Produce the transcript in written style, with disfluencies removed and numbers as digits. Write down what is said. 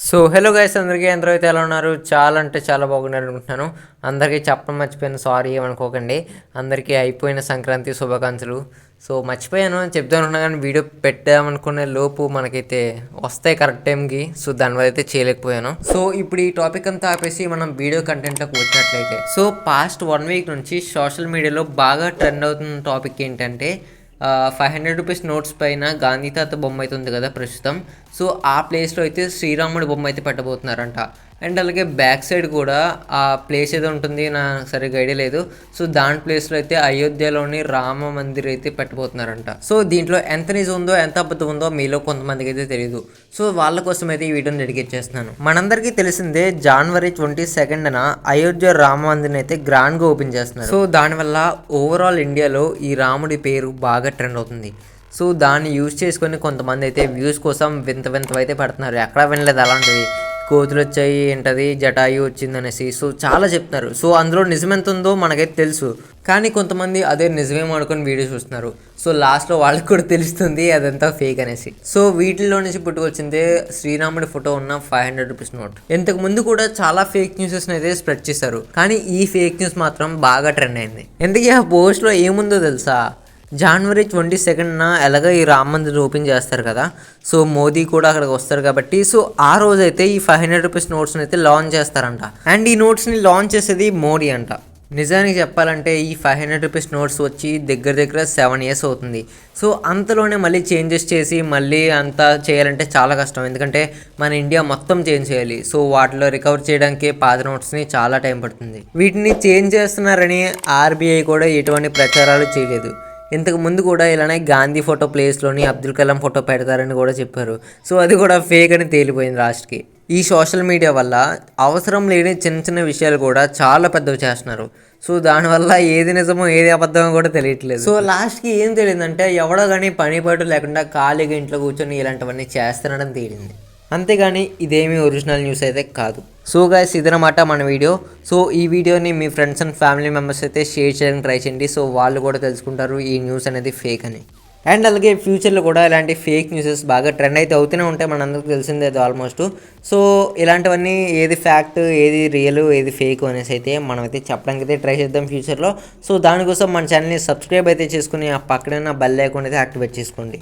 So hello guys, అందరికీ అందరూ అయితే ఎలా ఉన్నారు? చాలా అంటే చాలా బాగున్నారు అనుకుంటున్నాను. అందరికీ చెప్పడం మర్చిపోయాను, సారీ ఏమనుకోకండి. అందరికీ అయిపోయిన సంక్రాంతి శుభాకాంక్షలు. సో మర్చిపోయాను చెప్దాం అనుకున్నా కానీ వీడియో పెట్టామనుకునే లోపు మనకైతే వస్తాయి కరెక్ట్ టైంకి. సో దానివల్ల అయితే చేయలేకపోయాను. సో ఇప్పుడు ఈ టాపిక్ అంతా ఆపేసి మనం వీడియో కంటెంట్లోకి వచ్చినట్లయితే, సో పాస్ట్ 1 వీక్ నుంచి సోషల్ మీడియాలో బాగా ట్రెండ్ అవుతున్న టాపిక్ ఏంటంటే 500 రూపీస్ నోట్స్ పైన గాంధీ తాత బొమ్మ అయితే ఉంది కదా ప్రస్తుతం. సో ఆ ప్లేస్లో అయితే శ్రీరాముడి బొమ్మ అయితే పెట్టబోతున్నారంట. అండ్ అలాగే బ్యాక్ సైడ్ కూడా ఆ ప్లేస్ ఏదో ఉంటుంది, నాకు సరిగ్గా ఐడియా లేదు. సో దాని ప్లేస్లో అయితే అయోధ్యలోని రామ మందిర్ అయితే పెట్టబోతున్నారంట. సో దీంట్లో ఎంత నిజం ఉందో ఎంత అబద్ధం ఉందో మీలో కొంతమందికి అయితే తెలియదు. సో వాళ్ళ కోసం అయితే ఈ వీడియోని డెడికేట్ చేస్తున్నాను. మనందరికీ తెలిసిందే January 22న అయోధ్య రామ మందిర్ని అయితే గ్రాండ్గా ఓపెన్ చేస్తున్నారు. సో దానివల్ల ఓవరాల్ ఇండియాలో ఈ రాముడి పేరు బాగా ట్రెండ్ అవుతుంది. సో దాన్ని యూజ్ చేసుకొని కొంతమంది అయితే వ్యూస్ కోసం వింతవైతే పడుతున్నారు. ఎక్కడా వినలేదు అలాంటివి. కోతులు వచ్చాయి, ఏంటది జటాయు వచ్చిందనేసి సో చాలా చెప్తున్నారు. సో అందులో నిజమెంత ఉందో మనకైతే తెలుసు, కానీ కొంతమంది అదే నిజమేమో అనుకుని వీడియో చూస్తున్నారు. సో లాస్ట్లో వాళ్ళకి కూడా తెలుస్తుంది అదంతా ఫేక్ అనేసి. సో వీటిల్లో నుంచి పుట్టుకొచ్చిందే శ్రీరాముడి ఫోటో ఉన్న 500 రూపీస్ నోట్. ఇంతకు ముందు కూడా చాలా ఫేక్ న్యూసెస్ అయితే స్ప్రెడ్ చేశారు, కానీ ఈ ఫేక్ న్యూస్ మాత్రం బాగా ట్రెండ్ అయింది. ఎందుకంటే ఆ పోస్ట్లో ఏముందో తెలుసా? January 22న ఎలాగ ఈ రామ మందిర్ ఓపెన్ చేస్తారు కదా, సో మోదీ కూడా అక్కడికి వస్తారు కాబట్టి సో ఆ రోజైతే ఈ 500 రూపీస్ నోట్స్ని అయితే లాంచ్ చేస్తారంట. అండ్ ఈ నోట్స్ని లాంచ్ చేసేది మోడీ అంట. నిజానికి చెప్పాలంటే ఈ 500 రూపీస్ నోట్స్ వచ్చి దగ్గర 7 years అవుతుంది. సో అంతలోనే మళ్ళీ చేంజెస్ చేసి మళ్ళీ అంతా చేయాలంటే చాలా కష్టం, ఎందుకంటే మన ఇండియా మొత్తం చేంజ్ చేయాలి. సో వాటిలో రికవర్ చేయడానికి పాత నోట్స్ని చాలా టైం పడుతుంది. వీటిని చేంజ్ చేస్తున్నారని RBI కూడా ఎటువంటి ప్రచారాలు చేయలేదు. ఇంతకు ముందు కూడా ఇలానే గాంధీ ఫోటో ప్లేస్లోని అబ్దుల్ కలాం ఫోటో పెడతారని కూడా చెప్పారు. సో అది కూడా ఫేక్ అని తేలిపోయింది లాస్ట్కి. ఈ సోషల్ మీడియా వల్ల అవసరం లేని చిన్న విషయాలు కూడా చాలా పెద్దవి చేస్తున్నారు. సో దానివల్ల ఏది నిజమో ఏది అబద్ధమో కూడా తెలియట్లేదు. సో లాస్ట్కి ఏం తెలియదంటే ఎవడో కానీ పని పాటు లేకుండా ఖాళీగా ఇంట్లో కూర్చొని ఇలాంటివన్నీ చేస్తున్నాడని తేలింది. అంతేగాని ఇదేమీ ఒరిజినల్ న్యూస్ అయితే కాదు. సో గైస్, ఇదన్నమాట మన వీడియో. సో ఈ వీడియోని మీ ఫ్రెండ్స్ అండ్ ఫ్యామిలీ మెంబర్స్ అయితే షేర్ చేయడానికి ట్రై చేయండి. సో వాళ్ళు కూడా తెలుసుకుంటారు ఈ న్యూస్ అనేది ఫేక్ అని. అండ్ అలాగే ఫ్యూచర్లో కూడా ఇలాంటి ఫేక్ న్యూసెస్ బాగా ట్రెండ్ అయితే అవుతూనే ఉంటాయి, మనందరికీ తెలిసిందే అది ఆల్మోస్ట్. సో ఇలాంటివన్నీ ఏది ఫ్యాక్ట్, ఏది రియల్, ఏది ఫేక్ అనేసి అయితే మనమైతే చెప్పడానికి అయితే ట్రై చేద్దాం ఫ్యూచర్లో. సో దానికోసం మన ఛానల్ని సబ్స్క్రైబ్ అయితే చేసుకుని ఆ పక్కన బెల్ ఐకాన్ అయితే యాక్టివేట్ చేసుకోండి.